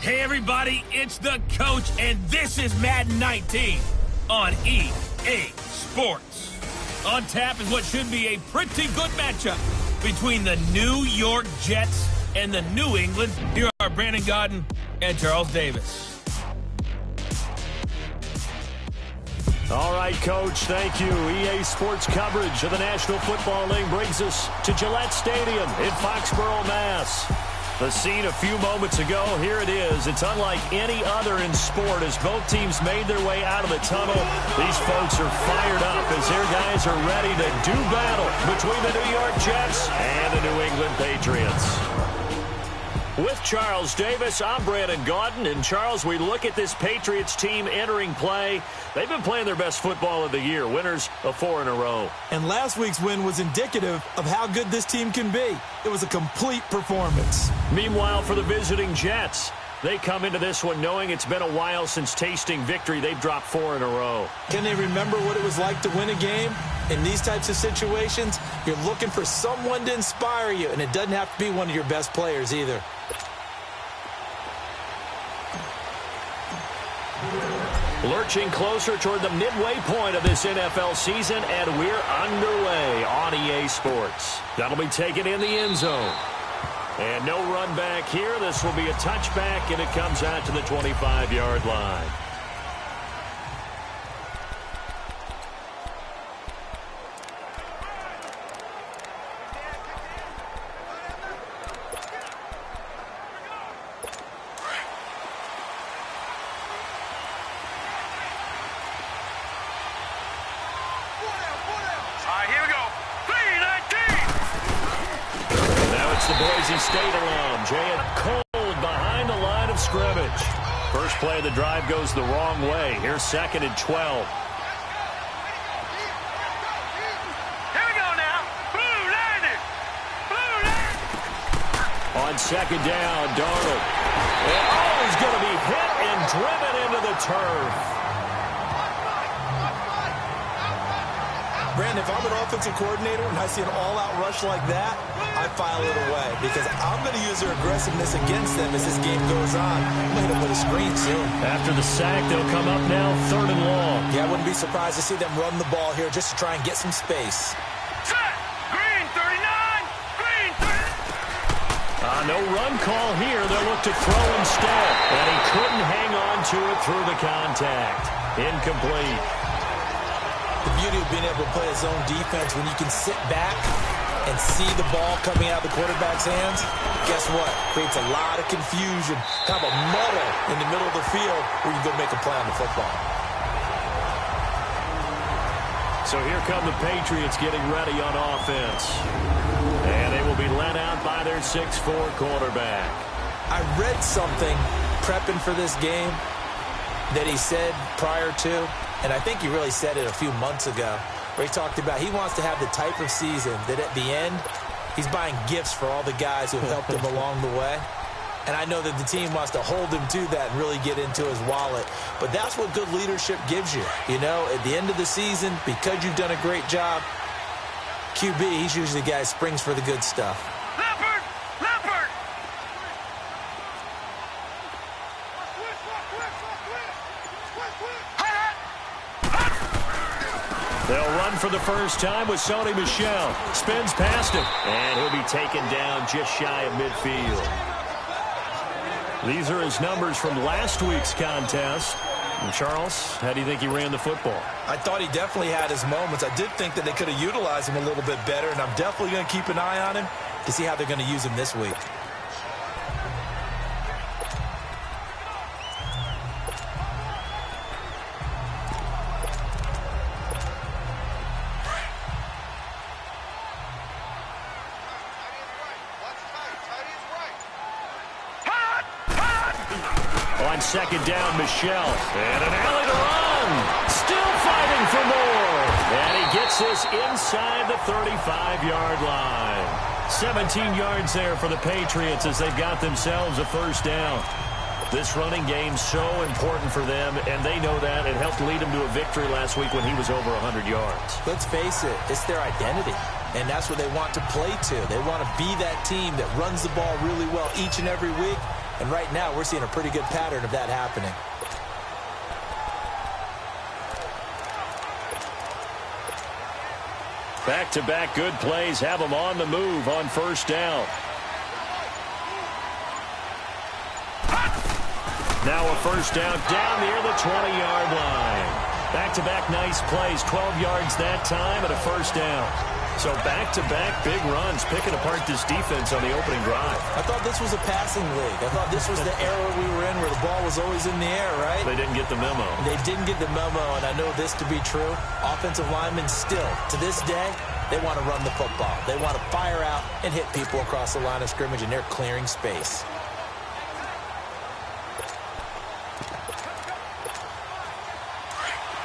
Hey everybody, it's the coach, and this is Madden 19 on EA Sports. On tap is what should be a pretty good matchup between the New York Jets and the New England. Here are Brandon Gaudin and Charles Davis. All right, Coach, thank you. EA Sports coverage of the National Football League brings us to Gillette Stadium in Foxborough, Mass. The scene a few moments ago, here it is. It's unlike any other in sport as both teams made their way out of the tunnel. These folks are fired up as their guys are ready to do battle between the New York Jets and the New England Patriots. With Charles Davis, I'm Brandon Gaudin. And, Charles, we look at this Patriots team entering play. They've been playing their best football of the year, winners of 4 in a row. And last week's win was indicative of how good this team can be. It was a complete performance. Meanwhile, for the visiting Jets, they come into this one knowing it's been a while since tasting victory. They've dropped 4 in a row. Can they remember what it was like to win a game? In these types of situations, you're looking for someone to inspire you, and it doesn't have to be one of your best players either. Lurching closer toward the midway point of this NFL season, and we're underway on EA Sports. That'll be taken in the end zone. And no run back here. This will be a touchback, and it comes out to the 25-yard line. State alum, Jay Cold behind the line of scrimmage. First play of the drive goes the wrong way. Here's 2nd and 12. Here we go now. Blue landed. Blue landed. On 2nd down, Darnold. And he's going to be hit and driven into the turf. Brandon, if I'm an offensive coordinator and I see an all-out rush like that, I file it away because I'm going to use their aggressiveness against them as this game goes on. I'm going to put a screen soon. After the sack, they'll come up now 3rd and long. Yeah, I wouldn't be surprised to see them run the ball here just to try and get some space. Set. Green 39. Green 30. No run call here. They'll look to throw instead. And he couldn't hang on to it through the contact. Incomplete. The beauty of being able to play his own defense when you can sit back and see the ball coming out of the quarterback's hands, guess what? Creates a lot of confusion, kind of a muddle in the middle of the field where you can go make a play on the football. So here come the Patriots getting ready on offense. And they will be led out by their 6'4 quarterback. I read something prepping for this game that he said prior to, and I think he really said it a few months ago, where he talked about he wants to have the type of season that at the end, he's buying gifts for all the guys who have helped him along the way. And I know that the team wants to hold him to that and really get into his wallet. But that's what good leadership gives you. You know, at the end of the season, because you've done a great job, QB, he's usually the guy who springs for the good stuff. Leopard! Leopard! They'll run for the first time with Sony Michel. Spins past him, and he'll be taken down just shy of midfield. These are his numbers from last week's contest. And Charles, how do you think he ran the football? I thought he definitely had his moments. I did think that they could have utilized him a little bit better, and I'm definitely going to keep an eye on him to see how they're going to use him this week. On 2nd down, Michel. And an alley to run. Still fighting for more. And he gets this inside the 35-yard line. 17 yards there for the Patriots as they've got themselves a first down. This running game's so important for them, and they know that. It helped lead them to a victory last week when he was over 100 yards. Let's face it, it's their identity, and that's what they want to play to. They want to be that team that runs the ball really well each and every week, And right now, we're seeing a pretty good pattern of that happening. Back-to-back good plays have them on the move on first down. Now a first down near the 20-yard line. Back-to-back nice plays, 12 yards that time and a first down. So back-to-back big runs, picking apart this defense on the opening drive. I thought this was a passing league. I thought this was the era we were in where the ball was always in the air, right? They didn't get the memo. They didn't get the memo, and I know this to be true. Offensive linemen still, to this day, they want to run the football. They want to fire out and hit people across the line of scrimmage, and they're clearing space.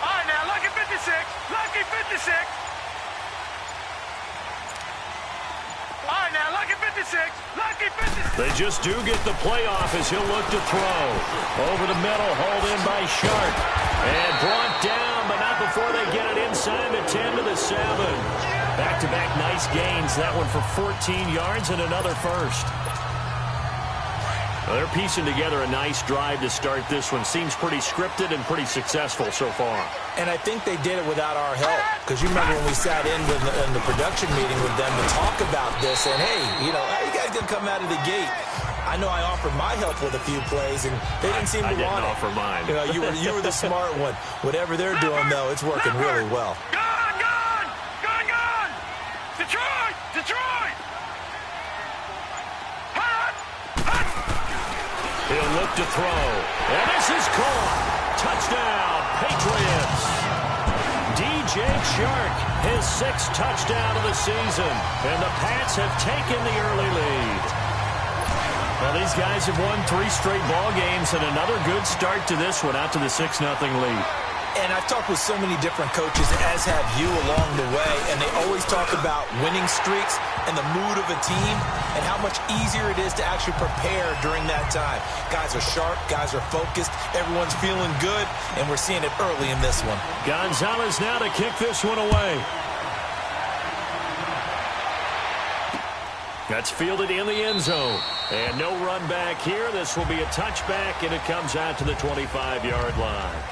All right, now, lucky 56. Lucky 56. All right, now, lucky 56. Lucky 56. They just do get the playoff as he'll look to throw. Over the middle, hauled in by Sharp. And brought down, but not before they get it inside the 10 to the 7. Back-to-back nice gains. That one for 14 yards and another first. Well, they're piecing together a nice drive to start this one. Seems pretty scripted and pretty successful so far. And I think they did it without our help. Because you remember when we sat in the production meeting with them to talk about this. And, hey, you know, how you guys going to come out of the gate? I know I offered my help with a few plays, and they didn't seem to want it. I didn't offer mine. You know, you were the smart one. Whatever they're doing, though, it's working really well. Detroit! Detroit! He'll look to throw. And this is caught. Touchdown, Patriots. DJ Chark, his 6th touchdown of the season. And the Pats have taken the early lead. Well, these guys have won 3 straight ball games and another good start to this one out to the 6-0 lead. And I've talked with so many different coaches, as have you, along the way, and they always talk about winning streaks and the mood of a team and how much easier it is to actually prepare during that time. Guys are sharp, guys are focused, everyone's feeling good, and we're seeing it early in this one. Gonzalez now to kick this one away. That's fielded in the end zone. And no run back here. This will be a touchback, and it comes out to the 25-yard line.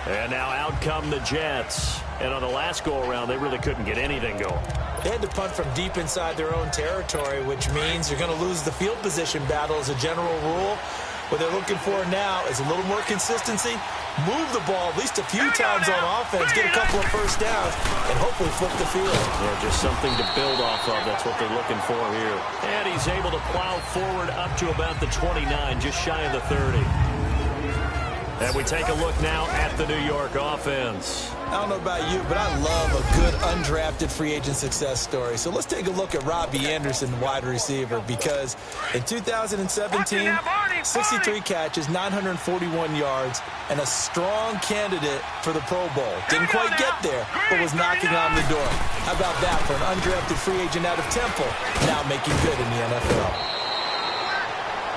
And now out come the Jets. And on the last go-around, they really couldn't get anything going. They had to punt from deep inside their own territory, which means you're going to lose the field position battle as a general rule. What they're looking for now is a little more consistency, move the ball at least a few times on offense, get a couple of first downs, and hopefully flip the field. Yeah, just something to build off of. That's what they're looking for here. And he's able to plow forward up to about the 29, just shy of the 30. And we take a look now at the New York offense. I don't know about you, but I love a good undrafted free agent success story. So let's take a look at Robbie Anderson, the wide receiver, because in 2017, 63 catches, 941 yards, and a strong candidate for the Pro Bowl. Didn't quite get there, but was knocking on the door. How about that for an undrafted free agent out of Temple, now making good in the NFL?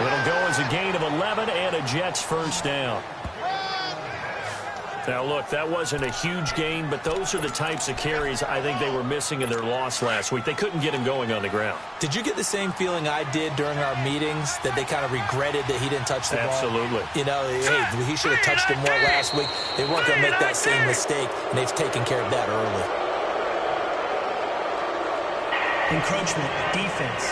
It'll go as a gain of 11 and a Jets first down. Now, look, that wasn't a huge gain, but those are the types of carries I think they were missing in their loss last week. They couldn't get him going on the ground. Did you get the same feeling I did during our meetings, that they kind of regretted that he didn't touch the ball? Absolutely. You know, hey, he should have touched it more last week. They weren't going to make that same mistake, and they've taken care of that early. Encroachment, defense.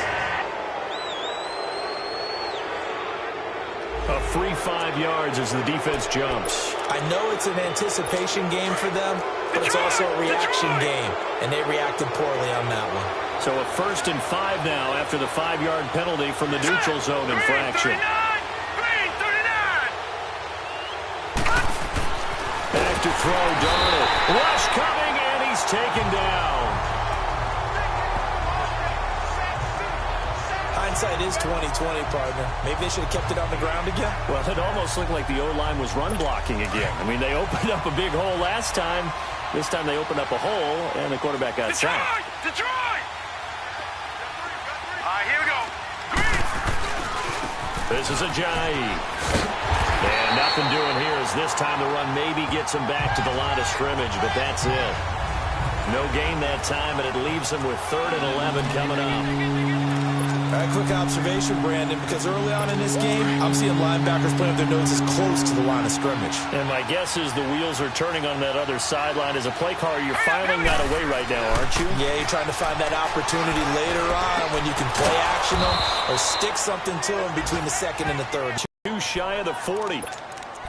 A free 5 yards as the defense jumps. I know it's an anticipation game for them, but it's also a reaction game, and they reacted poorly on that one. So a 1st and 5 now after the 5-yard penalty from the neutral zone infraction. Back to throw, Darnold. Rush coming, and he's taken down. Hindsight is 20/20, partner. Maybe they should have kept it on the ground again. Well, it almost looked like the O-line was run blocking again. I mean, they opened up a big hole last time. This time they opened up a hole, and the quarterback got sacked. Detroit! All right, here we go. Green. This is Ajayi. And nothing doing here as this time the run maybe gets him back to the line of scrimmage, but that's it. No gain that time, and it leaves them with 3rd and 11 coming up. All right, quick observation, Brandon, because early on in this game, I'm seeing linebackers playing with their noses close to the line of scrimmage. And my guess is the wheels are turning on that other sideline. As a play caller, you're filing that away right now, aren't you? Yeah, you're trying to find that opportunity later on when you can play action them or stick something to them between the 2nd and the 3rd. Too shy of the 40.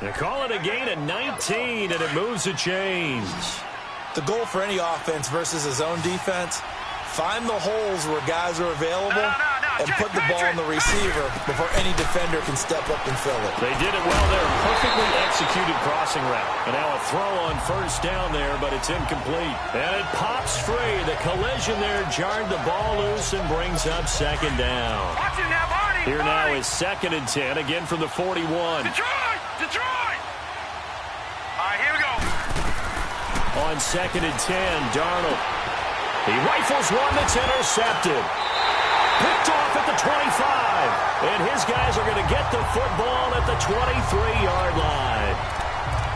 They call it a gain of 19, and it moves the chains. The goal for any offense versus a zone defense, find the holes where guys are available and put the ball in the receiver before any defender can step up and fill it. They did it well there. Perfectly executed crossing route. And now a throw on 1st down there, but it's incomplete. And it pops free. The collision there jarred the ball loose and brings up 2nd down. Watch it now, Barney. Here now is 2nd and 10, again from the 41. Detroit! Detroit! All right, here we go. On 2nd and 10, Darnold. He rifles one that's intercepted. Picked off at the 25. And his guys are going to get the football at the 23-yard line.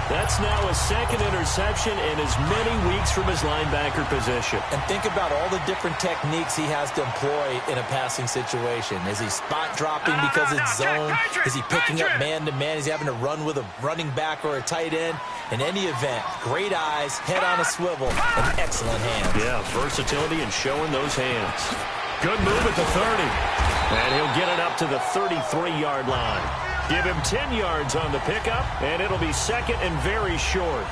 That's now his 2nd interception in as many weeks from his linebacker position. And think about all the different techniques he has to employ in a passing situation. Is he spot dropping because it's zone? Is he picking up man-to-man? Is he having to run with a running back or a tight end? In any event, great eyes, head on a swivel, and excellent hands. Yeah, versatility and showing those hands. Good move at the 30. And he'll get it up to the 33-yard line. Give him 10 yards on the pickup, and it'll be 2nd and very short.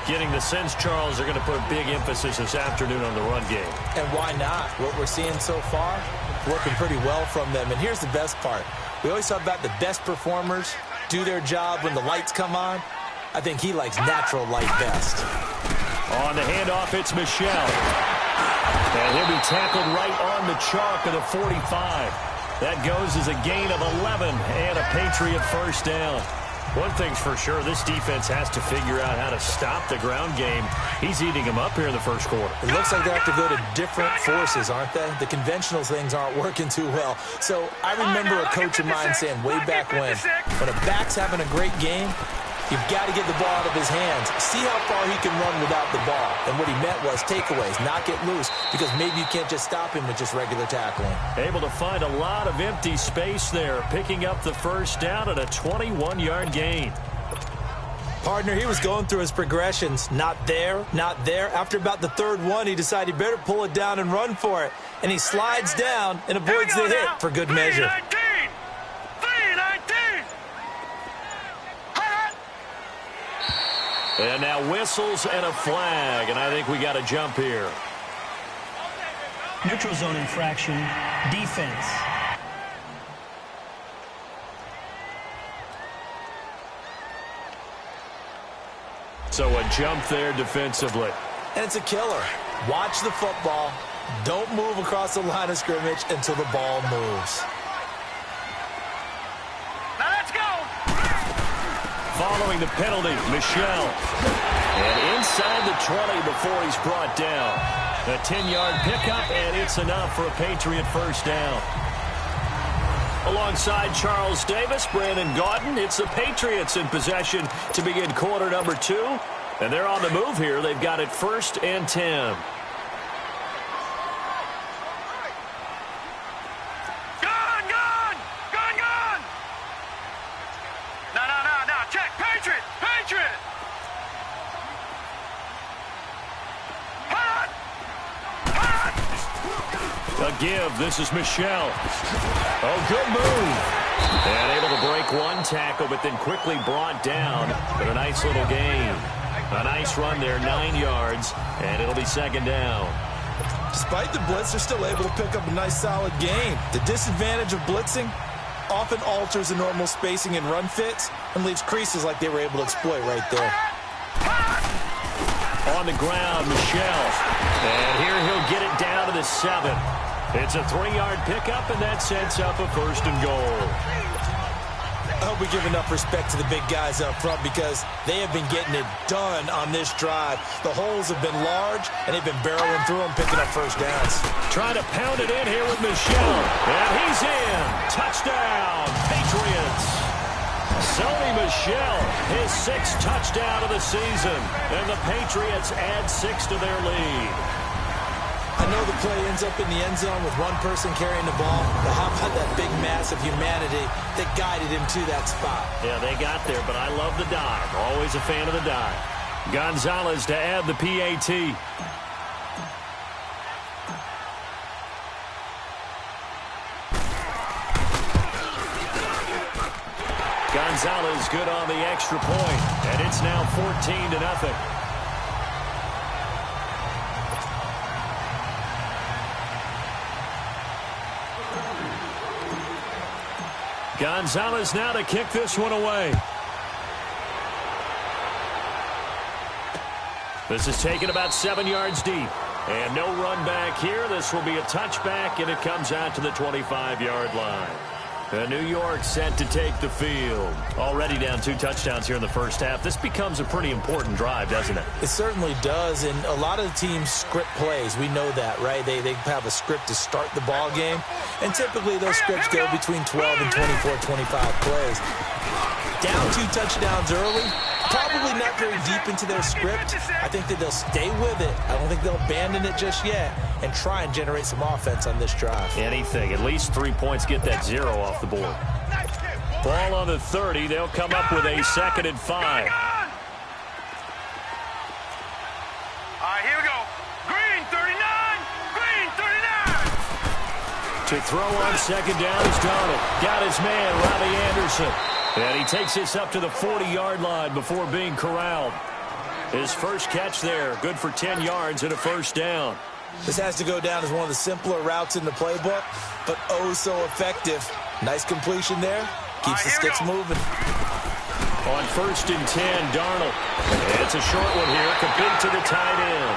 Getting the sense, Charles, they're going to put big emphasis this afternoon on the run game. And why not? What we're seeing so far, working pretty well from them. And here's the best part. We always talk about the best performers do their job when the lights come on. I think he likes natural light best. On the handoff, it's Michel. And he'll be tackled right on the chalk of the 45. That goes as a gain of 11 and a Patriot 1st down. One thing's for sure, this defense has to figure out how to stop the ground game. He's eating them up here in the 1st quarter. It looks like they have to go to different forces, aren't they? The conventional things aren't working too well. So I remember a coach of mine saying way back when a back's having a great game, you've got to get the ball out of his hands. See how far he can run without the ball. And what he meant was takeaways, not get loose, because maybe you can't just stop him with just regular tackling. Able to find a lot of empty space there, picking up the 1st down at a 21-yard gain. Partner, he was going through his progressions. Not there, not there. After about the 3rd one, he decided he better pull it down and run for it. And he slides down and avoids the hit for good measure. 3-19! And now whistles and a flag, and I think we got a jump here. Neutral zone infraction, defense. So a jump there defensively. And it's a killer. Watch the football. Don't move across the line of scrimmage until the ball moves. Now let's go! Following the penalty, Michel. And inside the 20 before he's brought down. A 10-yard pickup, and it's enough for a Patriot 1st down. Alongside Charles Davis, Brandon Gaudin, it's the Patriots in possession to begin quarter number 2. And they're on the move here. They've got it 1st and 10. A give. This is Michel. Oh, good move. And able to break one tackle, but then quickly brought down. But a nice little gain. A nice run there, 9 yards, and it'll be 2nd down. Despite the blitz, they're still able to pick up a nice, solid gain. The disadvantage of blitzing often alters the normal spacing and run fits and leaves creases like they were able to exploit right there. On the ground, Michel. And here he'll get it down to the 7. It's a 3-yard pickup, and that sets up a 1st and goal. I hope we give enough respect to the big guys up front because they have been getting it done on this drive. The holes have been large, and they've been barreling through them, picking up 1st downs. Trying to pound it in here with Michel. And he's in. Touchdown, Patriots. Sony Michel, his 6th touchdown of the season. And the Patriots add 6 to their lead. I know the play ends up in the end zone with one person carrying the ball, but how about that big mass of humanity that guided him to that spot? Yeah, they got there, but I love the dive. Always a fan of the dive. Gonzalez to add the PAT. Gonzalez good on the extra point, and it's now 14-0. Gonzalez now to kick this one away. This is taken about 7 yards deep. And no run back here. This will be a touchback, and it comes out to the 25-yard line. New York set to take the field. Already down 2 touchdowns here in the first half. This becomes a pretty important drive, doesn't it? It certainly does, and a lot of the teams script plays. We know that, right? They have a script to start the ball game, and typically those scripts go between 12 and 24, 25 plays. Down 2 touchdowns early, probably not very deep into their script. I think that they'll stay with it. I don't think they'll abandon it just yet and try and generate some offense on this drive. Anything. At least 3 points, get that 0 off the board. Ball on the 30. They'll come up with a 2nd and 5. All right, here we go. Green 39. Green 39. To throw on 2nd down is Donald. Got his man, Robbie Anderson. And he takes this up to the 40-yard line before being corralled. His first catch there, good for 10 yards and a 1st down. This has to go down as one of the simpler routes in the playbook, but oh so effective. Nice completion there. Keeps the sticks moving. On 1st and 10, Darnold. And it's a short one here, complete to the tight end.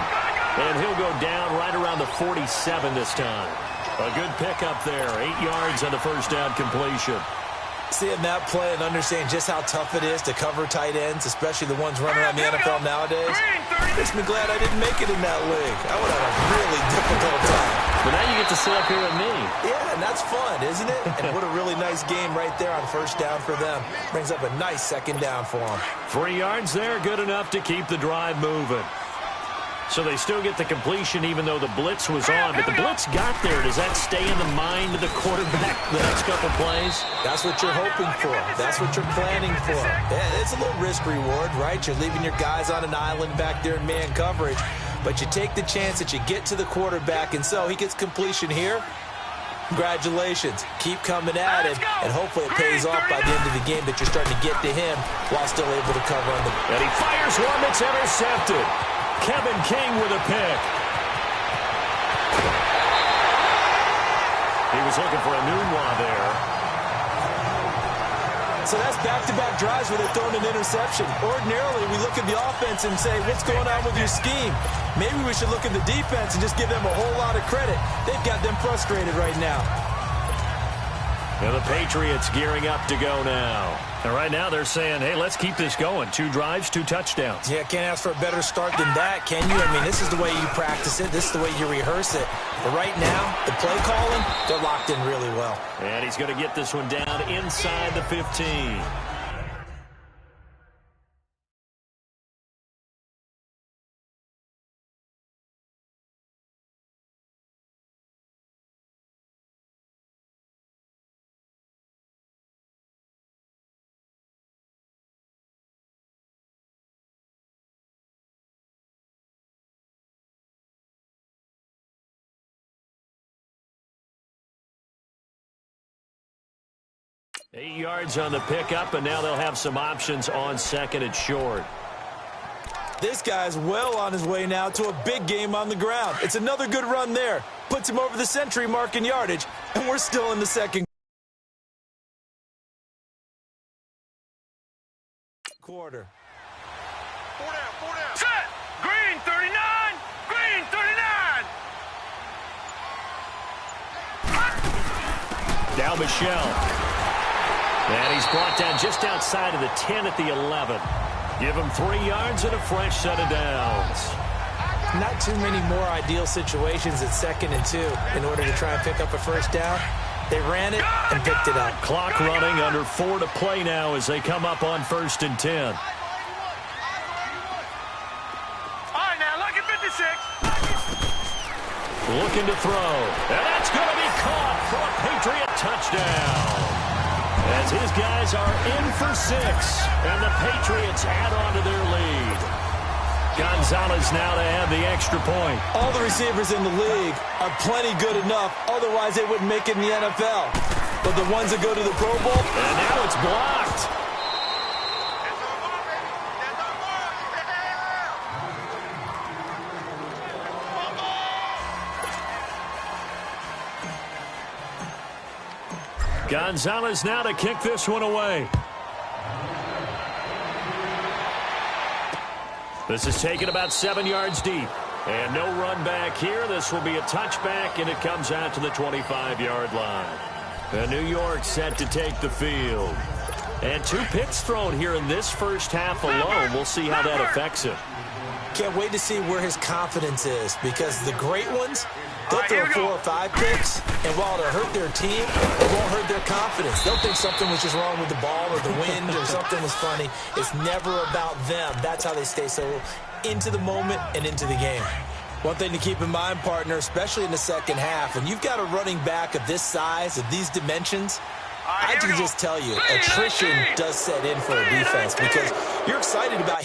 And he'll go down right around the 47 this time. A good pickup there, 8 yards on the 1st down completion. Seeing that play and understanding just how tough it is to cover tight ends, especially the ones running around the NFL nowadays, makes me glad I didn't make it in that league. I would have a really difficult time. But now you get to sit up here with me. Yeah, and that's fun, isn't it? And what a really nice game right there on 1st down for them. Brings up a nice 2nd down for them. 3 yards there, good enough to keep the drive moving. So they still get the completion even though the blitz was on. But the blitz got there. Does that stay in the mind of the quarterback the next couple plays? That's what you're hoping for. That's what you're planning for. It's a little risk reward, right? You're leaving your guys on an island back there in man coverage. But you take the chance that you get to the quarterback, and so he gets completion here. Congratulations. Keep coming at him, and hopefully it pays off by the end of the game that you're starting to get to him while still able to cover on the... And he fires one that's intercepted. Kevin King with a pick. He was looking for a Nunwa there. So that's back-to-back drives where they're throwing an interception. Ordinarily, we look at the offense and say, what's going on with your scheme? Maybe we should look at the defense and just give them a whole lot of credit. They've got them frustrated right now. And the Patriots gearing up to go now. And right now they're saying, hey, let's keep this going. 2 drives, 2 touchdowns. Yeah, can't ask for a better start than that, can you? I mean, this is the way you practice it. This is the way you rehearse it. But right now, the play calling, they're locked in really well. And he's going to get this one down inside the 15. Eight yards on the pickup, and now they'll have some options on 2nd and short. This guy's well on his way now to a big game on the ground. It's another good run there. Puts him over the century mark in yardage, and we're still in the 2nd quarter. 4 down. Set. Green 39. Green 39. Now Michelle. And he's brought down just outside of the 10 at the 11. Give him 3 yards and a fresh set of downs. Not too many more ideal situations at 2nd and 2 in order to try and pick up a 1st down. They ran it and picked it up. Clock running, under 4 to play now as they come up on 1st and 10. All right, now, look at 56. looking to throw. And that's going to be caught for a Patriot touchdown. As his guys are in for 6, and the Patriots add on to their lead. Gonzalez now to add the extra point. All the receivers in the league are plenty good enough. Otherwise, they wouldn't make it in the NFL. But the ones that go to the Pro Bowl, and now it's blocked. Gonzalez now to kick this one away. This is taken about 7 yards deep. And no run back here. This will be a touchback, and it comes out to the 25-yard line. And New York set to take the field. And 2 picks thrown here in this first half alone. We'll see how that affects him. Can't wait to see where his confidence is, because the great ones, they'll throw 4 or 5 picks, and while it'll hurt their team, it won't hurt their confidence. They'll think something was just wrong with the ball or the wind or something was funny. It's never about them. That's how they stay so into the moment and into the game. One thing to keep in mind, partner, especially in the second half, when you've got a running back of this size, of these dimensions, I can just tell you, attrition does set in for a defense, because you're excited about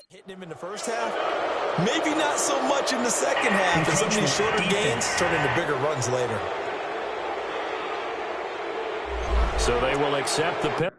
Hitting him in the first half? Maybe not so much in the second half. As some of these shorter gains turn into bigger runs later. So they will accept the penalty.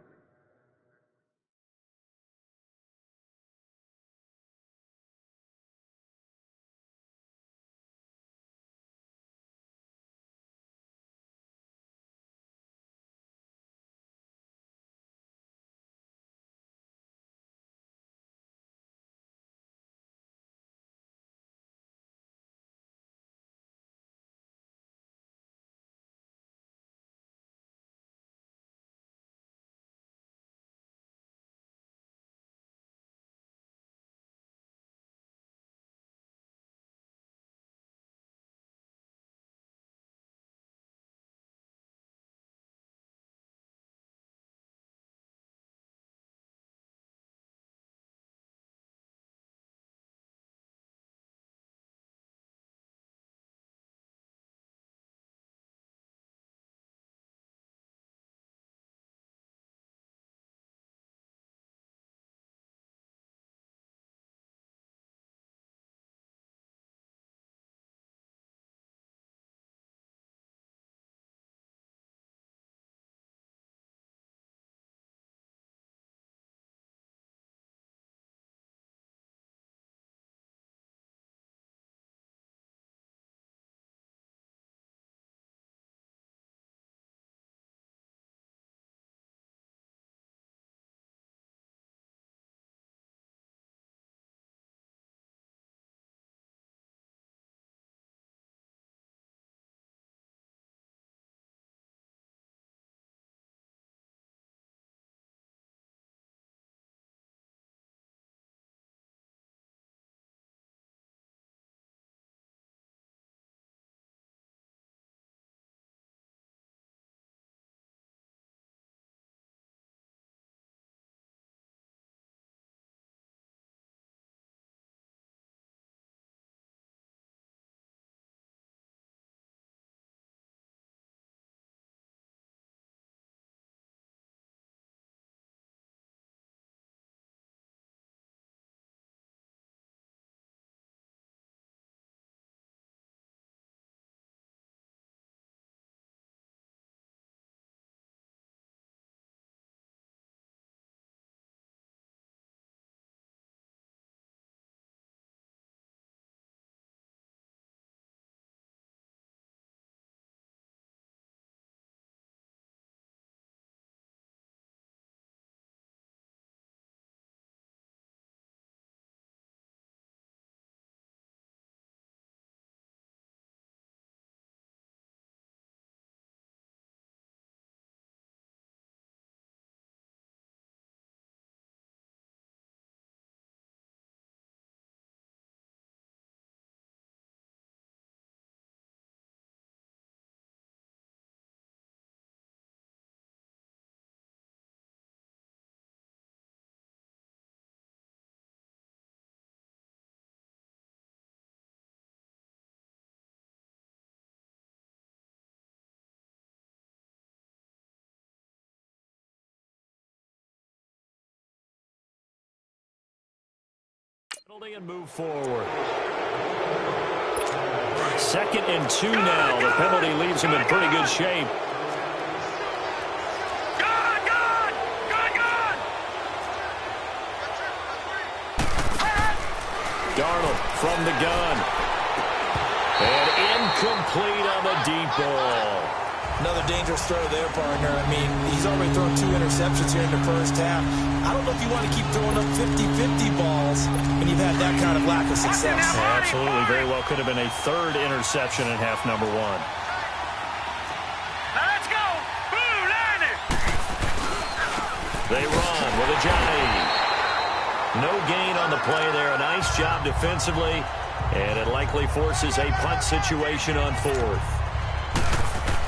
And move forward. 2nd and 2 now. The penalty leaves him in pretty good shape. Darnold from the gun. And incomplete on the deep ball. Another dangerous throw there, partner. I mean, he's already thrown 2 interceptions here in the first half. I don't know if you want to keep throwing up 50-50 balls when you've had that kind of lack of success. Yeah, absolutely. Very well could have been a 3rd interception in half number 1. Let's go! Boo, Landon! They run with a Johnny. No gain on the play there. A nice job defensively. And it likely forces a punt situation on 4th.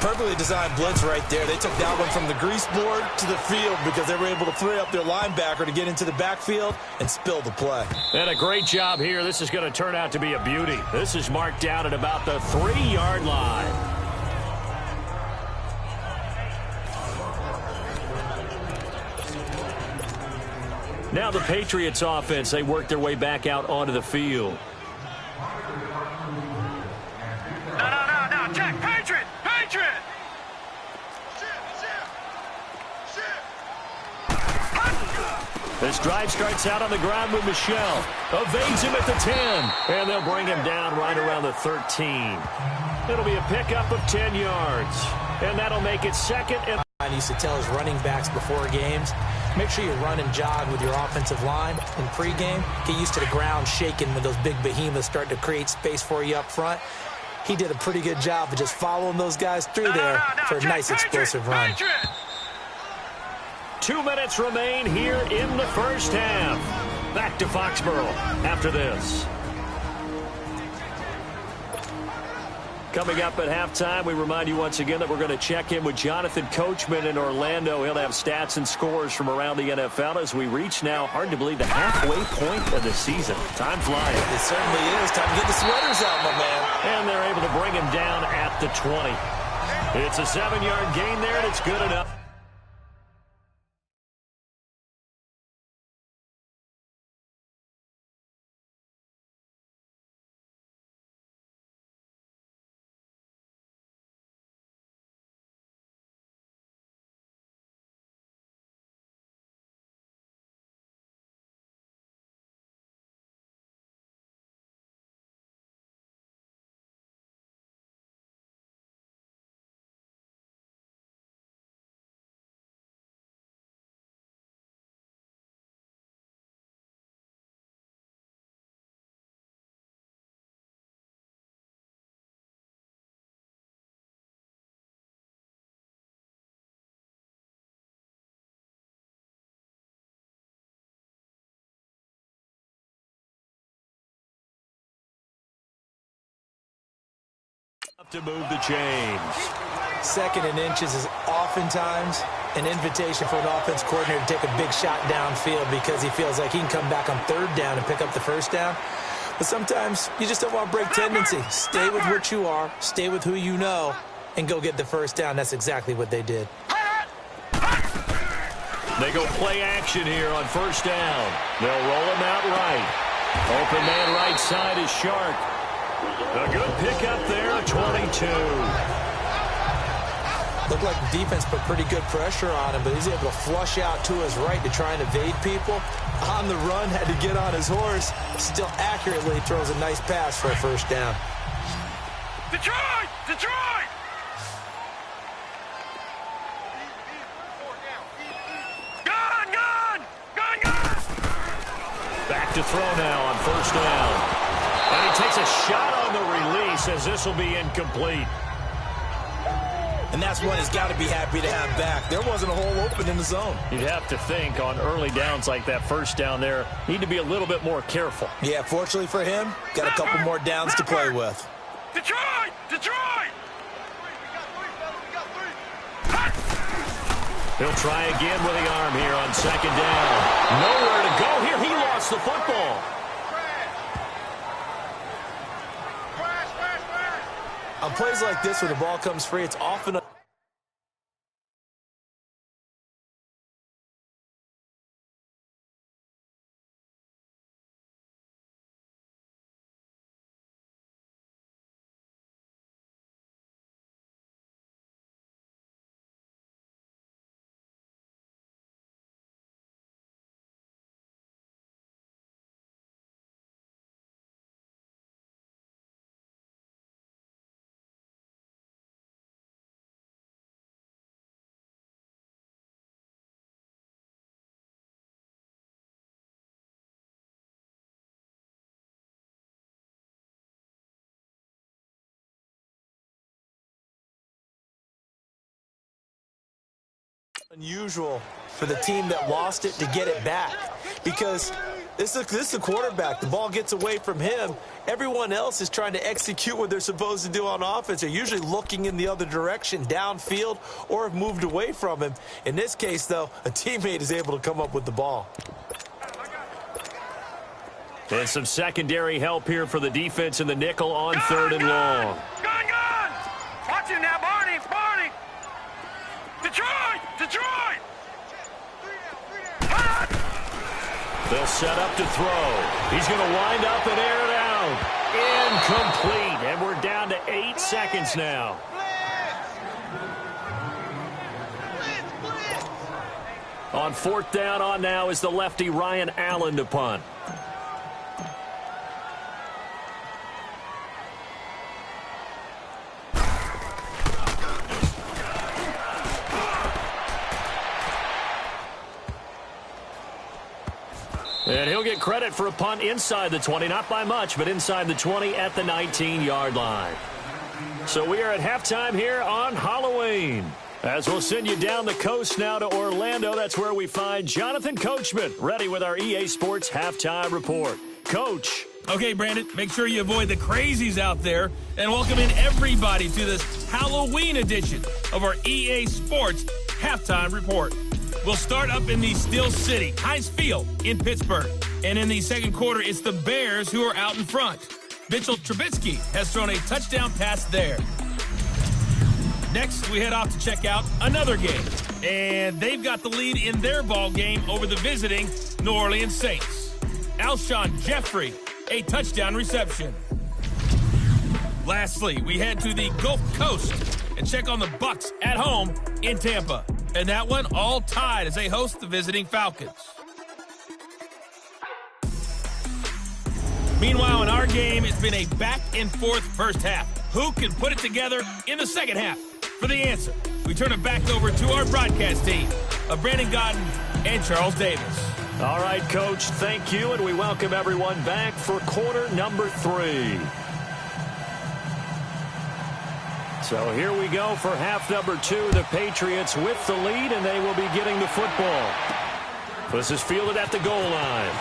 Perfectly designed blitz right there. They took that one from the grease board to the field because they were able to free up their linebacker to get into the backfield and spill the play. And a great job here. This is going to turn out to be a beauty. This is marked down at about the 3-yard line. Now the Patriots offense, they work their way back out onto the field. No, check, Patriot! This drive starts out on the ground with Michel. Evades him at the 10. And they'll bring him down right around the 13. It'll be a pickup of 10 yards. And that'll make it second and... I used to tell his running backs before games, make sure you run and jog with your offensive line in pregame. Get used to the ground shaking when those big behemoths start to create space for you up front. He did a pretty good job of just following those guys through there for a nice explosive run. 2 minutes remain here in the first half. Back to Foxborough after this. Coming up at halftime, we remind you once again that we're going to check in with Jonathan Coachman in Orlando. He'll have stats and scores from around the NFL as we reach now, hard to believe, the halfway point of the season. Time flies. It certainly is. Time to get the sweaters out, my man. And they're able to bring him down at the 20. It's a 7-yard gain there, and it's good enough. To move the chains. 2nd and inches is oftentimes an invitation for an offense coordinator to take a big shot downfield because he feels like he can come back on 3rd down and pick up the 1st down. But sometimes you just don't want to break tendency. Stay with what you are, stay with who you know, and go get the 1st down. That's exactly what they did. They go play action here on 1st down. They'll roll him out right. Open man right side is Shark. A good pickup there, a 22. Looked like the defense put pretty good pressure on him, but he's able to flush out to his right to try and evade people. On the run, had to get on his horse. Still accurately throws a nice pass for a 1st down. Detroit! Gun! Back to throw now on 1st down. And he takes a shot on the release as this will be incomplete. And that's one he's got to be happy to have back. There wasn't a hole open in the zone. You'd have to think on early downs like that 1st down there, need to be a little bit more careful. Yeah, fortunately for him, got a couple more downs to play with. Detroit! He'll try again with the arm here on 2nd down. Nowhere to go here. He lost the football. On plays like this where the ball comes free, it's often a unusual for the team that lost it to get it back, because this is the quarterback. The ball gets away from him. Everyone else is trying to execute what they're supposed to do on offense. They're usually looking in the other direction, downfield, or have moved away from him. In this case, though, a teammate is able to come up with the ball. And some secondary help here for the defense in the nickel on 3rd and long. Gun! Watch him now, Barney! Detroit! They'll set up to throw. He's going to wind up and air it out. Incomplete. And we're down to 8 seconds now. On 4th down on now is the lefty Ryan Allen to punt. And he'll get credit for a punt inside the 20, not by much, but inside the 20 at the 19-yard line. So we are at halftime here on Halloween. As we'll send you down the coast now to Orlando, that's where we find Jonathan Coachman, ready with our EA Sports Halftime Report. Coach. Okay, Brandon, make sure you avoid the crazies out there and welcome in everybody to this Halloween edition of our EA Sports Halftime Report. We'll start up in the Steel City, Heinz Field in Pittsburgh. And in the second quarter, it's the Bears who are out in front. Mitchell Trubisky has thrown a touchdown pass there. Next, we head off to check out another game. And they've got the lead in their ball game over the visiting New Orleans Saints. Alshon Jeffrey, a touchdown reception. Lastly, we head to the Gulf Coast and check on the Bucs at home in Tampa. And that one all tied as they host the visiting Falcons. Meanwhile, in our game, it's been a back-and-forth first half. Who can put it together in the second half? For the answer, we turn it back over to our broadcast team of Brandon Godden and Charles Davis. All right, Coach, thank you, and we welcome everyone back for quarter number 3. So here we go for half number 2. The Patriots with the lead, and they will be getting the football. This is fielded at the goal line.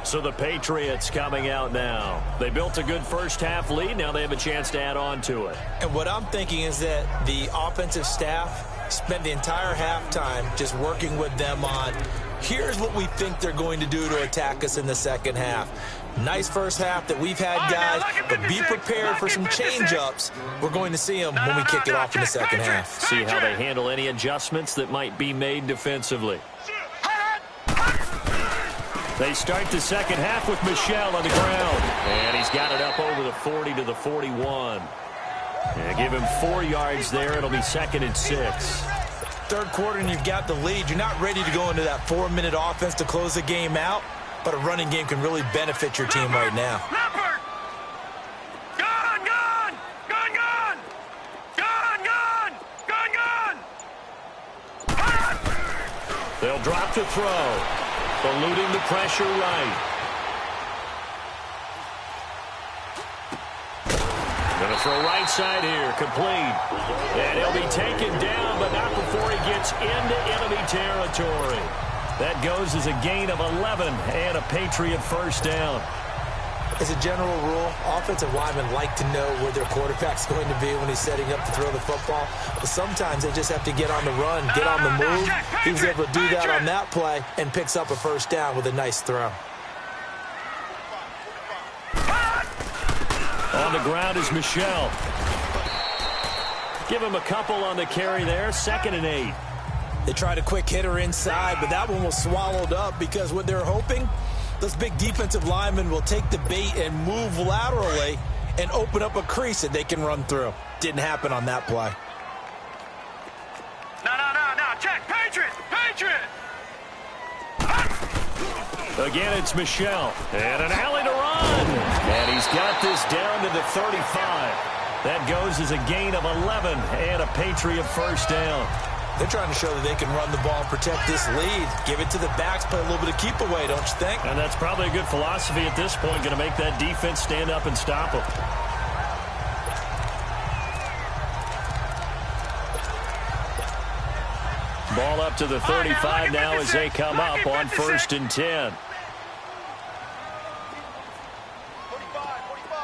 So the Patriots coming out now. They built a good first half lead. Now they have a chance to add on to it. And what I'm thinking is that the offensive staff spent the entire halftime just working with them on, here's what we think they're going to do to attack us in the second half. Nice first half that we've had, guys, but be prepared for some change-ups. We're going to see them when we kick it off in the second half. See how they handle any adjustments that might be made defensively. They start the second half with Michel on the ground. And he's got it up over the 40 to the 41. And give him 4 yards there. It'll be 2nd and 6. Third quarter and you've got the lead. You're not ready to go into that 4-minute offense to close the game out, but a running game can really benefit your team right now. They'll drop to throw. Eluding the pressure right. Going to throw right side here. Complete. And he'll be taken down, but not before he gets into enemy territory. That goes as a gain of 11 and a Patriot first down. As a general rule, offensive linemen like to know where their quarterback's going to be when he's setting up to throw the football. But sometimes they just have to get on the run, get on the move. He was able to do that on that play and picks up a first down with a nice throw. On the ground is Michel. Give him a couple on the carry there. 2nd and 8. They tried a quick hitter inside, but that one was swallowed up because what they're hoping, those big defensive linemen will take the bait and move laterally and open up a crease that they can run through. Didn't happen on that play. No. Check. Patriot. Again, it's Michel. And an alley to run. And he's got this down to the 35. That goes as a gain of 11 and a Patriot first down. They're trying to show that they can run the ball and protect this lead. Give it to the backs, play a little bit of keep away, don't you think? And that's probably a good philosophy at this point. Going to make that defense stand up and stop them. Ball up to the 35 now as they come up on 1st and 10.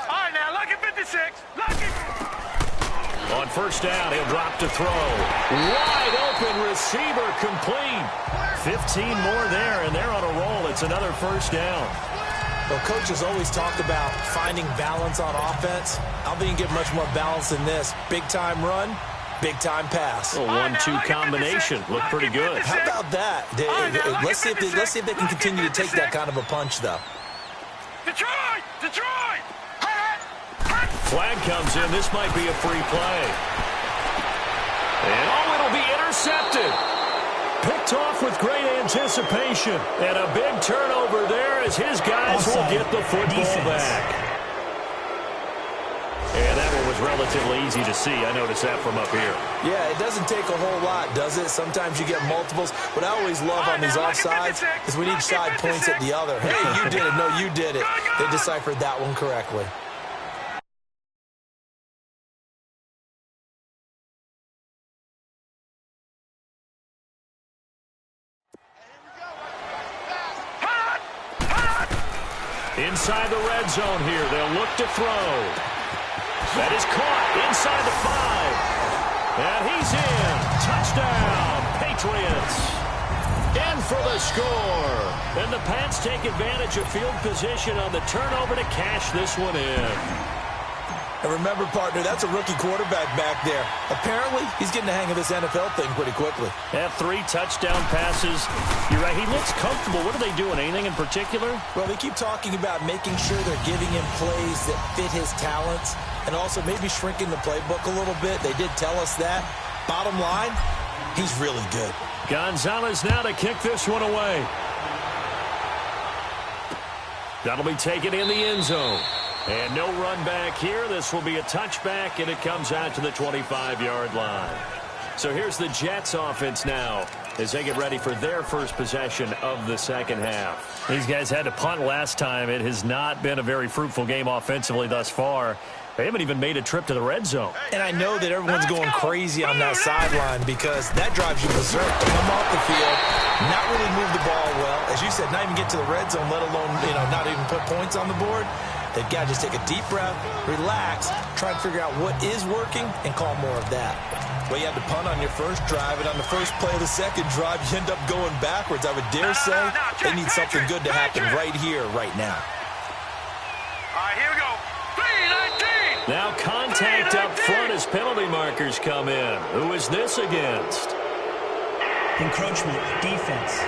All right, now, lucky 56. On 1st down, he'll drop to throw. Wide open receiver complete. 15 more there, and they're on a roll. It's another first down. Well, coaches always talk about finding balance on offense. I don't think you get much more balance than this. Big-time run, big-time pass. A 1-2 combination. Looked pretty good. How about that? Let's see if they can continue to take that kind of a punch, though. Detroit! Detroit! Flag comes in. This might be a free play. And, oh, it'll be intercepted. Picked off with great anticipation. And a big turnover there as his guys will get the football back. And that one was relatively easy to see. I noticed that from up here. Yeah, it doesn't take a whole lot, does it? Sometimes you get multiples. What I always love on these offsides is when each side points at the other. Hey, you did it. No, you did it. They deciphered that one correctly. Inside the red zone here. They'll look to throw. That is caught inside the 5. And he's in. Touchdown, Patriots. In for the score. And the Pats take advantage of field position on the turnover to cash this one in. And remember, partner, that's a rookie quarterback back there. Apparently, he's getting the hang of this NFL thing pretty quickly. Have 3 touchdown passes. You're right, he looks comfortable. What are they doing? Anything in particular? Well, they keep talking about making sure they're giving him plays that fit his talents and also maybe shrinking the playbook a little bit. They did tell us that. Bottom line, he's really good. Gonzalez now to kick this one away. That'll be taken in the end zone. And no run back here. This will be a touchback, and it comes out to the 25-yard line. So here's the Jets offense now as they get ready for their first possession of the second half. These guys had to punt last time. It has not been a very fruitful game offensively thus far. They haven't even made a trip to the red zone. And I know that everyone's going crazy on that sideline because that drives you berserk to come off the field, not really move the ball well. As you said, not even get to the red zone, let alone, not even put points on the board. They've got to just take a deep breath, relax, try and figure out what is working, and call more of that. Well, you had to punt on your first drive, and on the first play of the second drive, you end up going backwards. I would dare say they need something good to happen right here, right now. All right, here we go. 3-19. Now contact up front as penalty markers come in. Who is this against? Encroachment, defense.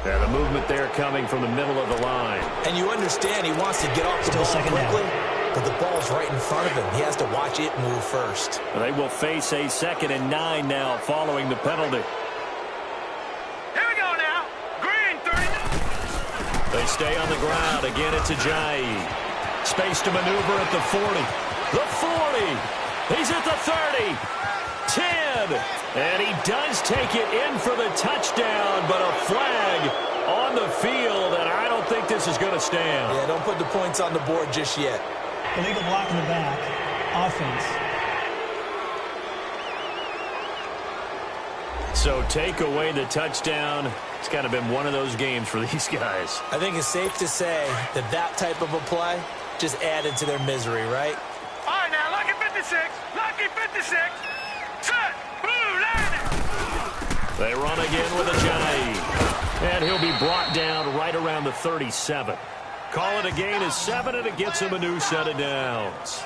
And the movement there coming from the middle of the line. And you understand he wants to get off the ball quickly, but the ball's right in front of him. He has to watch it move first. They will face a 2nd and 9 now following the penalty. Here we go now. Green, 39. They stay on the ground. Again, it's Ajayi. Space to maneuver at the 40. The 40. He's at the 30. 10. And he does take it in for the touchdown, but a flag on the field, and I don't think this is going to stand. Yeah, don't put the points on the board just yet. Illegal block in the back. Offense. So take away the touchdown. It's kind of been one of those games for these guys. I think it's safe to say that that type of a play just added to their misery, right? All right, now, lucky 56. Lucky 56. Set. Blue landing. They run again with Ajayi. And he'll be brought down right around the 37. Call it a gain of 7, and it gets him a new set of downs.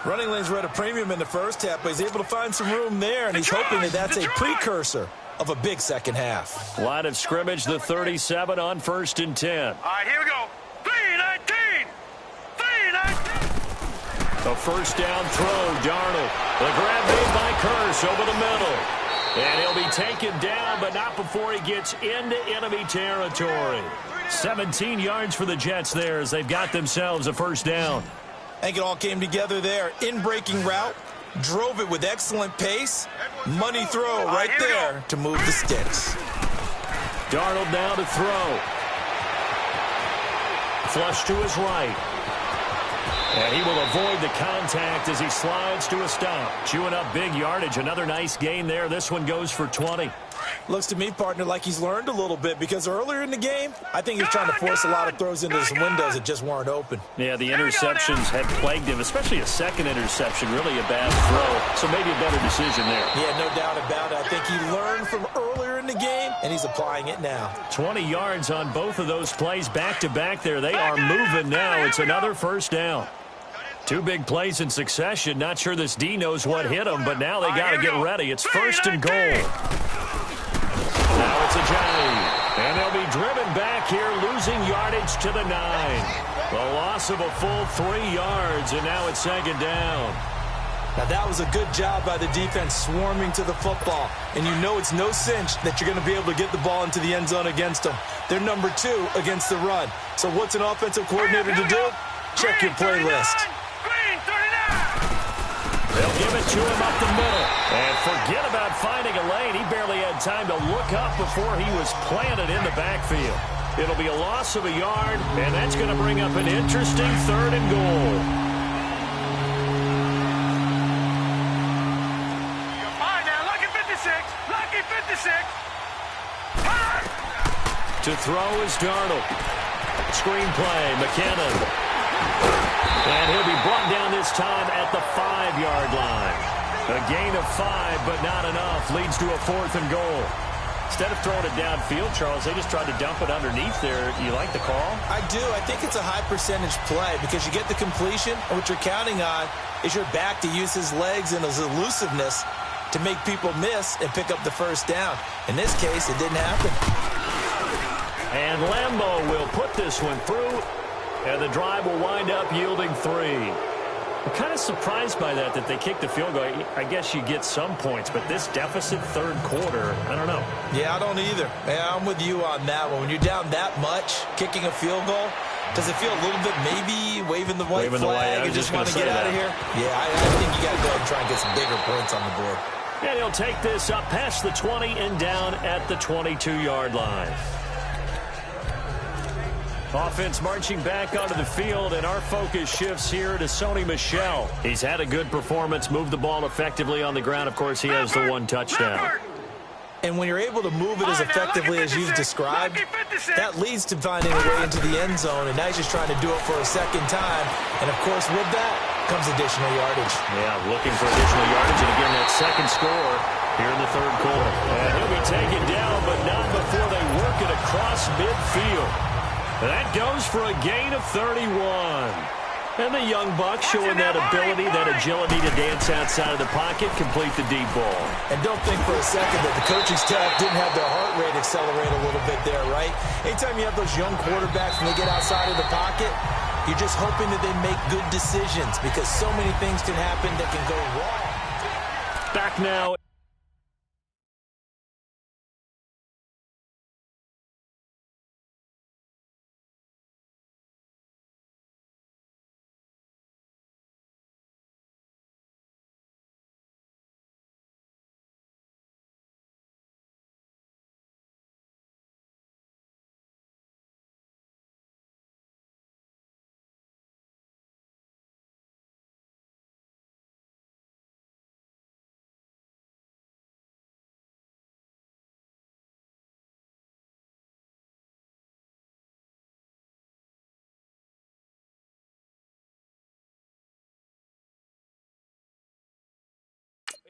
Running lanes were at a premium in the first half, but he's able to find some room there, and he's hoping that that's a precursor of a big second half. Line of scrimmage, the 37 on 1st and 10. All right, here we go. 3-19. 3-19. A first down throw, Darnold. The grab made by Curse over the middle. And he'll be taken down, but not before he gets into enemy territory. 17 yards for the Jets there as they've got themselves a first down. I think it all came together there. In-breaking route, drove it with excellent pace. Money throw right there to move the sticks. Darnold now to throw. Flush to his right. And he will avoid the contact as he slides to a stop. Chewing up big yardage. Another nice gain there. This one goes for 20. Looks to me, partner, like he's learned a little bit because earlier in the game, I think he was trying to force a lot of throws into some windows that just weren't open. Yeah, the interceptions had plagued him, especially a second interception, really a bad throw. So maybe a better decision there. Yeah, no doubt about it. I think he learned from earlier in the game, and he's applying it now. 20 yards on both of those plays back-to-back there. They are moving now. It's another first down. Two big plays in succession. Not sure this D knows what hit him, but now they got to get ready. It's first and goal. Now it's a Johnny. And they'll be driven back here, losing yardage to the 9. The loss of a full 3 yards, and now it's second down. Now, that was a good job by the defense swarming to the football. And you know it's no cinch that you're going to be able to get the ball into the end zone against them. They're number 2 against the run. So what's an offensive coordinator to do? Check your playlist. They'll give it to him up the middle. And forget about finding a lane. He barely had time to look up before he was planted in the backfield. It'll be a loss of a yard, and that's going to bring up an interesting third and goal. To throw is Darnold. Screen play, McKinnon. And he'll be brought down this time at the 5-yard line. A gain of 5, but not enough. Leads to a 4th and goal. Instead of throwing it downfield, Charles, they just tried to dump it underneath there. You like the call? I do. I think it's a high-percentage play because you get the completion, and what you're counting on is your back to use his legs and his elusiveness to make people miss and pick up the first down. In this case, it didn't happen. And Lambeau will put this one through, and the drive will wind up yielding 3. I'm kind of surprised by that they kicked the field goal. I guess you get some points, but this deficit third quarter, I don't know. Yeah, I don't either. Yeah, I'm with you on that one. When you're down that much, kicking a field goal, does it feel a little bit maybe waving the white flag and just want to get out of here? Yeah, I think you got to go and try and get some bigger points on the board. And he'll take this up past the 20 and down at the 22-yard line. Offense marching back onto the field, and our focus shifts here to Sony Michel. He's had a good performance, moved the ball effectively on the ground. Of course, he has the 1 touchdown. And when you're able to move it as effectively as you've described, that leads to finding a way into the end zone, and now he's just trying to do it for a second time. And, of course, with that comes additional yardage. Yeah, looking for additional yardage, and again, that second score here in the third quarter. And he'll be taken down, but not before they work it across midfield. That goes for a gain of 31. And the young buck showing that ability, that agility to dance outside of the pocket, complete the deep ball. And don't think for a second that the coaching staff didn't have their heart rate accelerate a little bit there, right? Anytime you have those young quarterbacks and they get outside of the pocket, you're just hoping that they make good decisions because so many things can happen that can go wrong. Back now.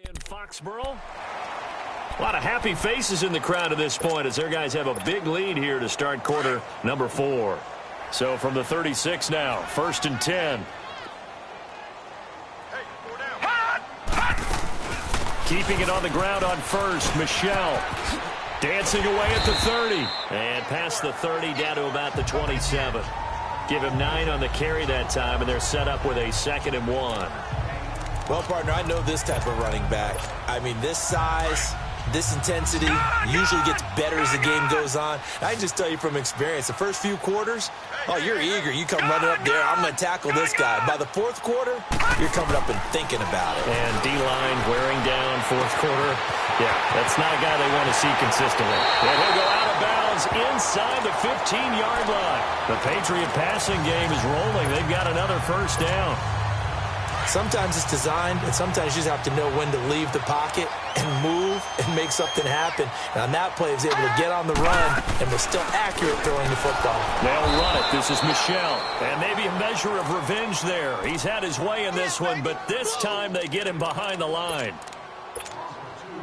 In Foxborough, a lot of happy faces in the crowd at this point as their guys have a big lead here to start quarter number 4. So from the 36 now, 1st and 10. Keeping it on the ground on first, Michel. Dancing away at the 30. And past the 30 down to about the 27. Give him 9 on the carry that time, and they're set up with a 2nd and 1. Well, partner, I know this type of running back. I mean, this size, this intensity usually gets better as the game goes on. I can just tell you from experience, the first few quarters, oh, you're eager. You come running up there, I'm going to tackle this guy. By the 4th quarter, you're coming up and thinking about it. And D-line wearing down 4th quarter. Yeah, that's not a guy they want to see consistently. And he'll go out of bounds inside the 15-yard line. The Patriot passing game is rolling. They've got another first down. Sometimes it's designed, and sometimes you just have to know when to leave the pocket and move and make something happen. And on that play, he was able to get on the run and was still accurate throwing the football. They'll run it. This is Michel. And maybe a measure of revenge there. He's had his way in this one, but this time they get him behind the line.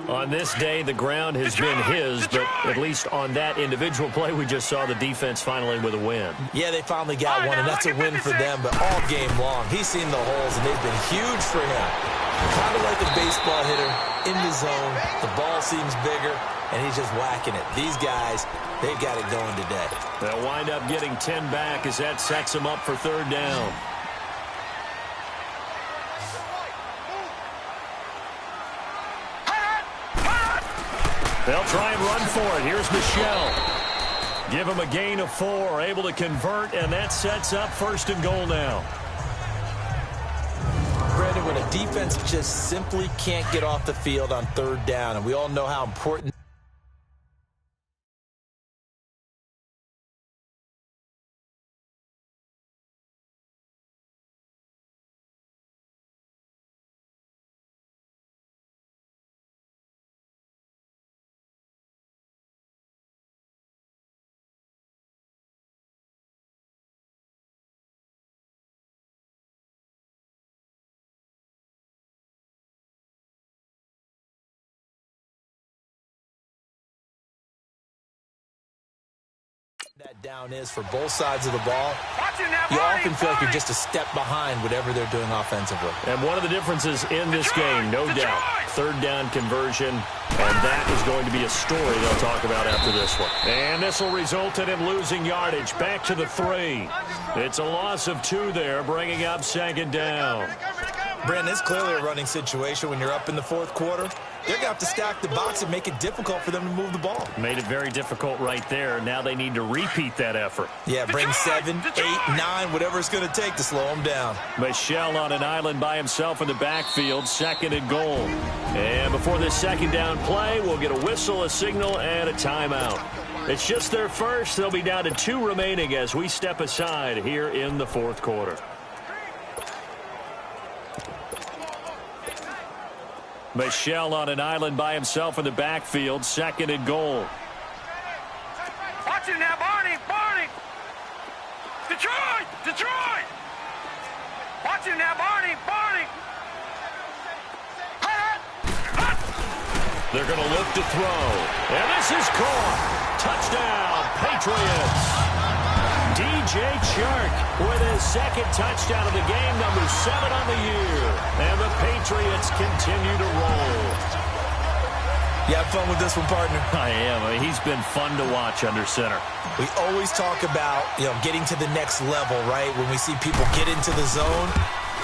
On this day, the ground has been his, but at least on that individual play, we just saw the defense finally with a win. Yeah, they finally got one, and that's a win for them, but all game long, he's seen the holes, and they've been huge for him. Kind of like a baseball hitter in the zone. The ball seems bigger, and he's just whacking it. These guys, they've got it going today. They'll wind up getting 10 back as that sets them up for third down. They'll try and run for it. Here's Michelle. Give him a gain of 4, able to convert, and that sets up 1st and goal now. Brandon, when a defense just simply can't get off the field on third down, and we all know how important that down is for both sides of the ball. You often feel like you're just a step behind whatever they're doing offensively. And one of the differences in this game, no doubt, third down conversion, and that is going to be a story they'll talk about after this one. And this will result in him losing yardage back to the 3. It's a loss of 2 there, bringing up 2nd down. Brandon, it's clearly a running situation when you're up in the 4th quarter. They're going to have to stack the box and make it difficult for them to move the ball. Made it very difficult right there. Now they need to repeat that effort. Yeah, bring 7, 8, 9, whatever it's going to take to slow them down. Michelle on an island by himself in the backfield, 2nd and goal. And before this 2nd down play, we'll get a whistle, a signal, and a timeout. It's just their first. They'll be down to 2 remaining as we step aside here in the 4th quarter. Michelle on an island by himself in the backfield, 2nd and goal. Watch it now, Barney, Barney. Detroit, Detroit. Watch it now, Barney, Barney. They're going to look to throw. And this is caught. Touchdown, Patriots. DJ Chark with his 2nd touchdown of the game, number 7 on the year. And the Patriots continue to roll. You have fun with this one, partner? I am. I mean, he's been fun to watch under center. We always talk about, getting to the next level, right? When we see people get into the zone.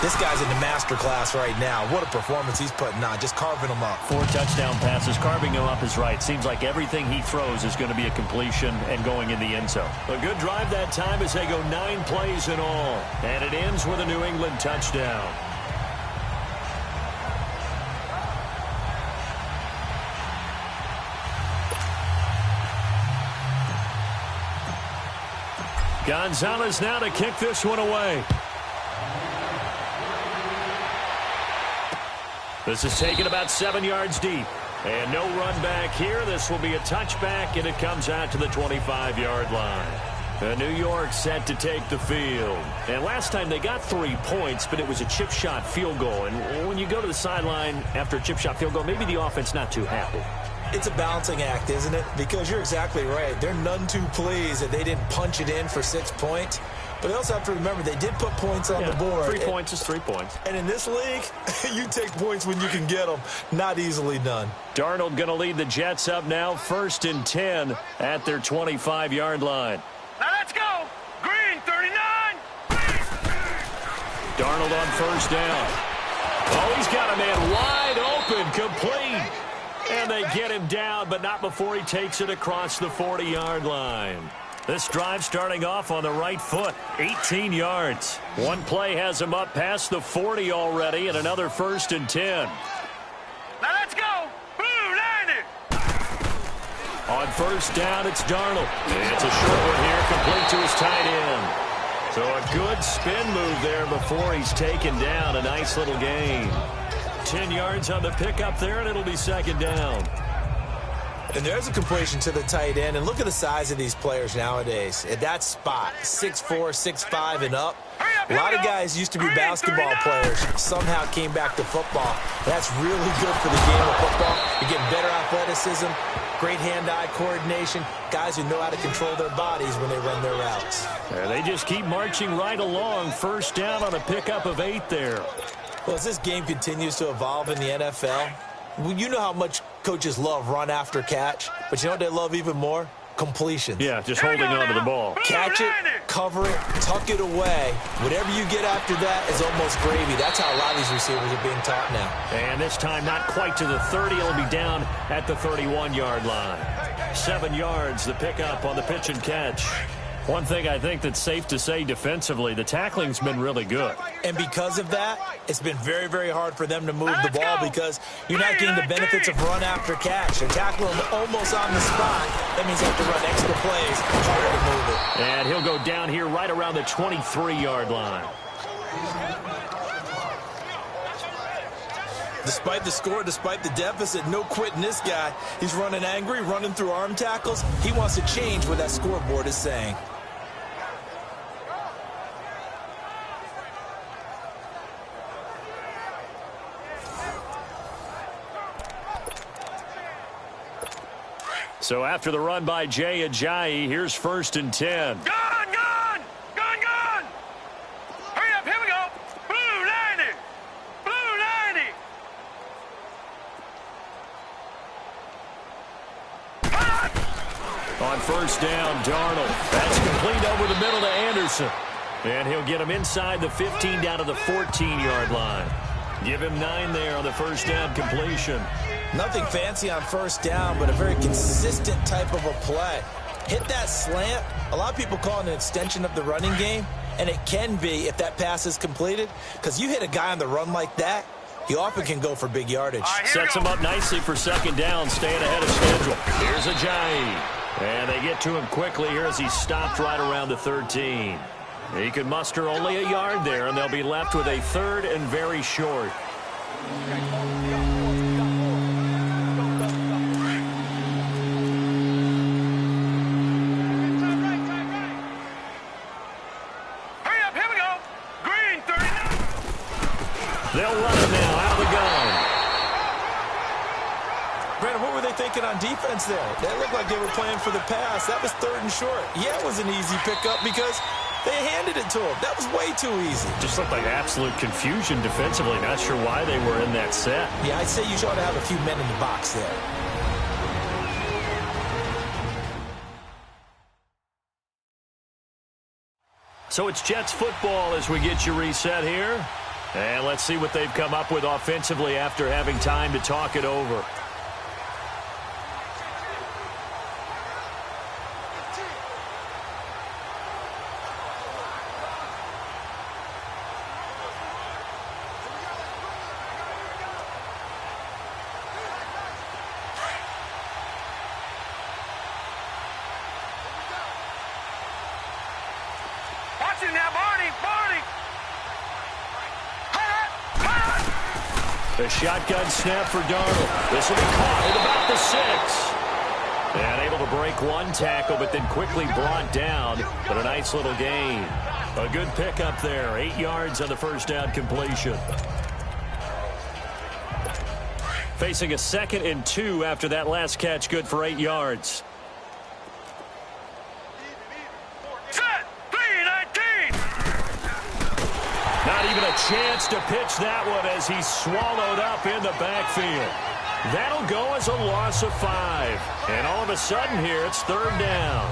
This guy's in the master class right now. What a performance he's putting on, just carving them up. 4 touchdown passes, carving him up is right. Seems like everything he throws is going to be a completion and going in the end zone. A good drive that time as they go 9 plays in all. And it ends with a New England touchdown. Gonzalez now to kick this one away. This is taken about 7 yards deep. And no run back here. This will be a touchback, and it comes out to the 25-yard line. New York set to take the field. And last time they got 3 points, but it was a chip shot field goal. And when you go to the sideline after a chip shot field goal, maybe the offense not too happy. It's a balancing act, isn't it? Because you're exactly right. They're none too pleased that they didn't punch it in for 6 points. But they also have to remember they did put points on the board. 3 points is 3 points. And in this league, you take points when you can get them. Not easily done. Darnold going to lead the Jets up now, 1st and 10 at their 25-yard line. Now let's go. Green, 39. Darnold on 1st down. Oh, he's got a man wide open, complete. And they get him down, but not before he takes it across the 40-yard line. This drive starting off on the right foot, 18 yards. One play has him up past the 40 already, and another 1st and 10. Now let's go. Blue, line it. On 1st down, it's Darnold. It's a short one here, complete to his tight end. So a good spin move there before he's taken down. A nice little gain. 10 yards on the pickup there, and it'll be 2nd down. And there's a completion to the tight end. And look at the size of these players nowadays. At that spot, 6'4", 6'5", and up. A lot of guys used to be basketball players, somehow came back to football. That's really good for the game of football. You're getting better athleticism, great hand-eye coordination, guys who know how to control their bodies when they run their routes. And they just keep marching right along. First down on a pickup of 8 there. Well, as this game continues to evolve in the NFL, you know how much coaches love run after catch, but you know what they love even more? Completions. Yeah, just holding on to the ball. Catch it, cover it, tuck it away. Whatever you get after that is almost gravy. That's how a lot of these receivers are being taught now. And this time not quite to the 30. It'll be down at the 31-yard line. 7 yards, the pickup on the pitch and catch. One thing I think that's safe to say defensively, the tackling's been really good. And because of that, it's been very, very hard for them to move the ball because you're not getting the benefits of run after catch. They're tackling them almost on the spot. That means you have to run extra plays, harder to move it. And he'll go down here right around the 23-yard line. Despite the score, despite the deficit, no quitting this guy. He's running angry, running through arm tackles. He wants to change what that scoreboard is saying. So after the run by Jay Ajayi, here's 1st and 10. Gone! Hurry up, here we go! Blue 90! Blue 90! On 1st down, Darnold. That's complete over the middle to Anderson. And he'll get him inside the 15 down to the 14-yard line. Give him 9 there on the 1st down completion. Nothing fancy on 1st down, but a very consistent type of a play. Hit that slant. A lot of people call it an extension of the running game, and it can be if that pass is completed, because you hit a guy on the run like that, he often can go for big yardage. Sets him up nicely for 2nd down, staying ahead of schedule. Here's Ajayi. And they get to him quickly here as he stopped right around the 13. He could muster only a yard there, and they'll be left with a 3rd and very short. They'll run it now out of the gun. Brandon, what were they thinking on defense there? They looked like they were playing for the pass. That was 3rd and short. Yeah, it was an easy pickup because they handed it to him. That was way too easy. Just looked like absolute confusion defensively. Not sure why they were in that set. Yeah, I'd say you ought to have a few men in the box there. So it's Jets football as we get you reset here. And let's see what they've come up with offensively after having time to talk it over. Watching now, Barney! The shotgun snap for Darnold. This will be caught at about the 6. And able to break one tackle, but then quickly brought down. But a nice little gain. A good pickup there. 8 yards on the 1st down completion. Facing a 2nd and 2 after that last catch, good for 8 yards. Not even a chance to pitch that one as he's swallowed up in the backfield. That'll go as a loss of 5. And all of a sudden here, it's 3rd down.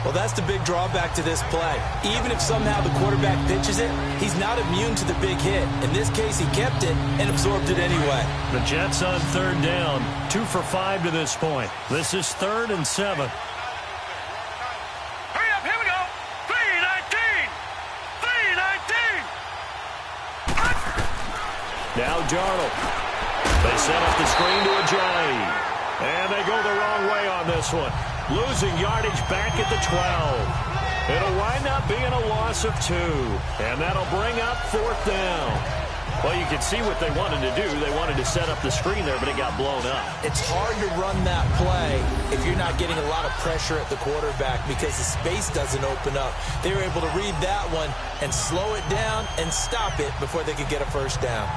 Well, that's the big drawback to this play. Even if somehow the quarterback pitches it, he's not immune to the big hit. In this case, he kept it and absorbed it anyway. The Jets on 3rd down, 2 for 5 to this point. This is 3rd and 7. Hurry up, here we go! 3-19! 3-19! Now Darnold. They set up the screen to Ajayi. And they go the wrong way on this one. Losing yardage back at the 12. It'll wind up being a loss of 2. And that'll bring up 4th down. Well, you can see what they wanted to do. They wanted to set up the screen there, but it got blown up. It's hard to run that play if you're not getting a lot of pressure at the quarterback because the space doesn't open up. They were able to read that one and slow it down and stop it before they could get a first down.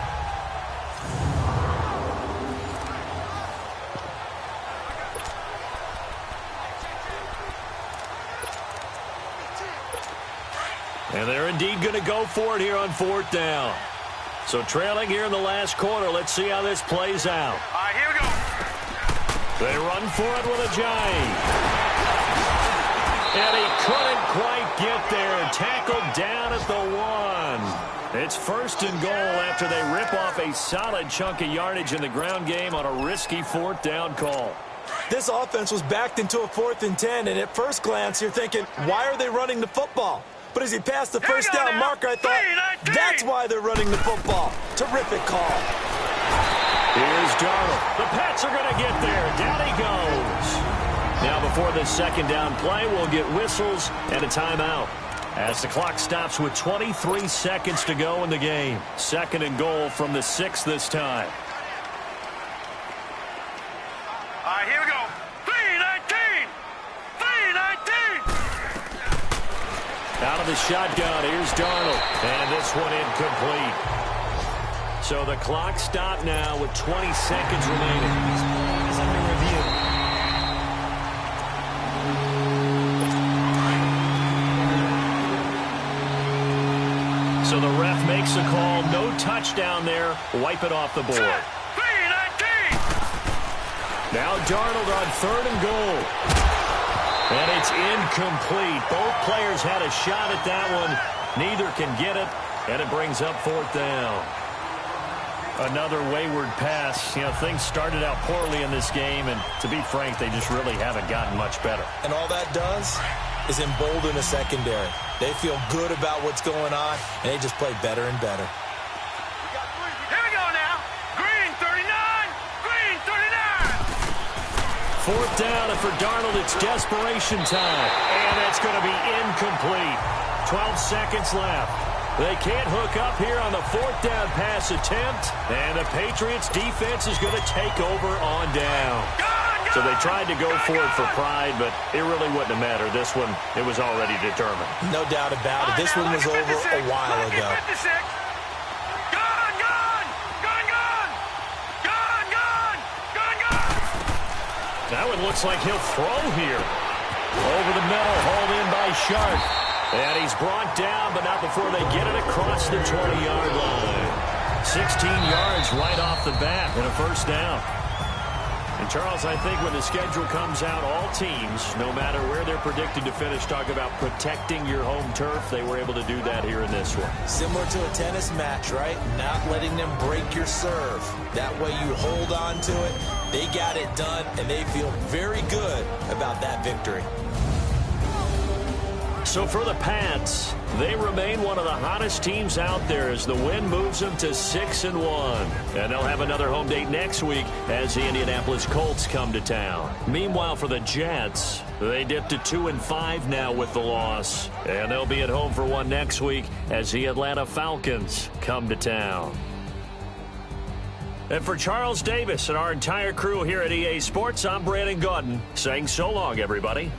And they're indeed going to go for it here on 4th down. So trailing here in the last quarter. Let's see how this plays out. All right, here we go. They run for it with a giant. And he couldn't quite get there. Tackled down at the 1. It's 1st and goal after they rip off a solid chunk of yardage in the ground game on a risky 4th down call. This offense was backed into a 4th and 10, and at first glance you're thinking, why are they running the football? But as he passed the first down marker, I thought, that's why they're running the football. Terrific call. Here's Darnold. The Pats are going to get there. Down he goes. Now before this 2nd down play, we'll get whistles and a timeout. As the clock stops with 23 seconds to go in the game. 2nd and goal from the 6 this time. All right, here we go. 3-19. 3-19. Out of the shotgun, here's Darnold. And this one incomplete. So the clock stopped now with 20 seconds remaining. Is under review. So the ref makes a call. No touchdown there. Wipe it off the board. 3-19. Now Darnold on 3rd and goal. And it's incomplete. Both players had a shot at that one. Neither can get it. And it brings up 4th down. Another wayward pass. You know, things started out poorly in this game. And to be frank, they just really haven't gotten much better. And all that does is embolden a secondary. They feel good about what's going on, and they just play better and better. Here we go now. Green 39. Green 39. 4th down, and for Darnold, it's desperation time. And it's going to be incomplete. 12 seconds left. They can't hook up here on the 4th down pass attempt. And the Patriots defense is going to take over on down. So they tried to go for it for pride, but it really wouldn't have mattered. This one, it was already determined. No doubt about it. This one was over a while ago. That one looks like he'll throw here. Over the middle, hauled in by Sharp. And he's brought down, but not before they get it across the 20-yard line. 16 yards right off the bat and a 1st down. And, Charles, I think when the schedule comes out, all teams, no matter where they're predicted to finish, talk about protecting your home turf. They were able to do that here in this one. Similar to a tennis match, right? Not letting them break your serve. That way you hold on to it. They got it done, and they feel very good about that victory. So for the Pats, they remain one of the hottest teams out there as the win moves them to 6-1. And they'll have another home date next week as the Indianapolis Colts come to town. Meanwhile, for the Jets, they dipped to 2-5 now with the loss. And they'll be at home for one next week as the Atlanta Falcons come to town. And for Charles Davis and our entire crew here at EA Sports, I'm Brandon Gaudin saying so long, everybody.